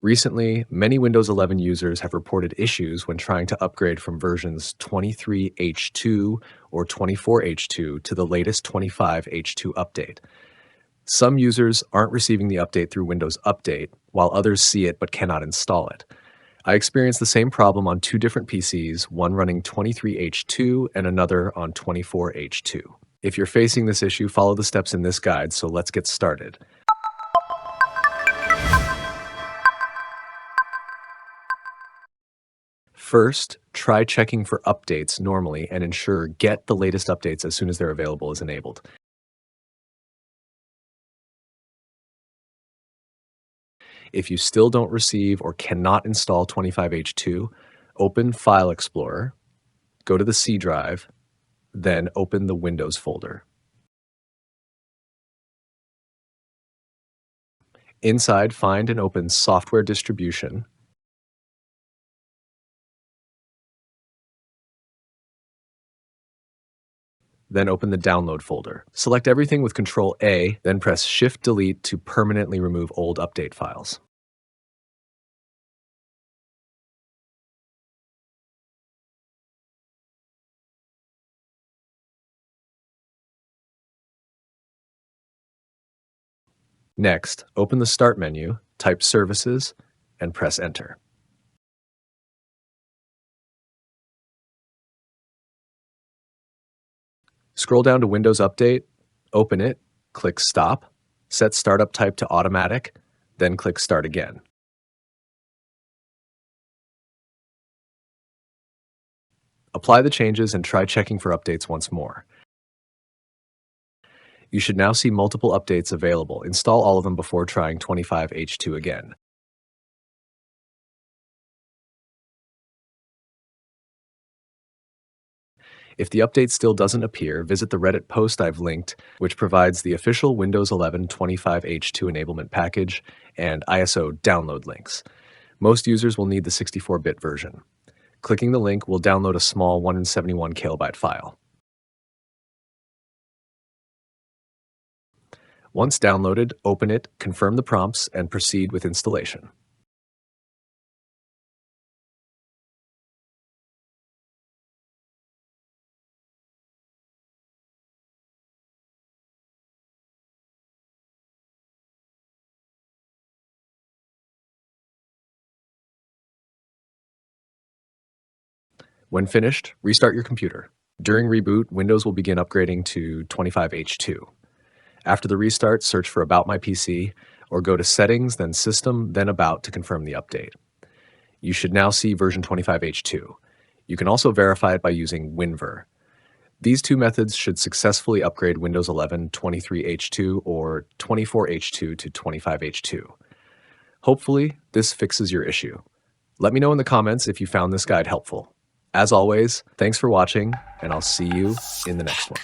Recently, many Windows 11 users have reported issues when trying to upgrade from versions 23H2 or 24H2 to the latest 25H2 update. Some users aren't receiving the update through Windows Update, while others see it but cannot install it. I experienced the same problem on two different PCs, one running 23H2 and another on 24H2. If you're facing this issue, follow the steps in this guide, so let's get started. First, try checking for updates normally and ensure Get the latest updates as soon as they're available is enabled. If you still don't receive or cannot install 25H2, open File Explorer, go to the C drive, then open the Windows folder. Inside, find and open Software Distribution. Then open the Download folder. Select everything with Control-A, then press Shift-Delete to permanently remove old update files. Next, open the Start menu, type Services, and press Enter. Scroll down to Windows Update, open it, click Stop, set Startup Type to Automatic, then click Start again. Apply the changes and try checking for updates once more. You should now see multiple updates available. Install all of them before trying 25H2 again. If the update still doesn't appear, visit the Reddit post I've linked, which provides the official Windows 11 25H2 enablement package and ISO download links. Most users will need the 64-bit version. Clicking the link will download a small 171 kilobyte file. Once downloaded, open it, confirm the prompts, and proceed with installation. When finished, restart your computer. During reboot, Windows will begin upgrading to 25H2. After the restart, search for About My PC, or go to Settings, then System, then About to confirm the update. You should now see version 25H2. You can also verify it by using WinVer. These two methods should successfully upgrade Windows 11 23H2 or 24H2 to 25H2. Hopefully, this fixes your issue. Let me know in the comments if you found this guide helpful. As always, thanks for watching, and I'll see you in the next one.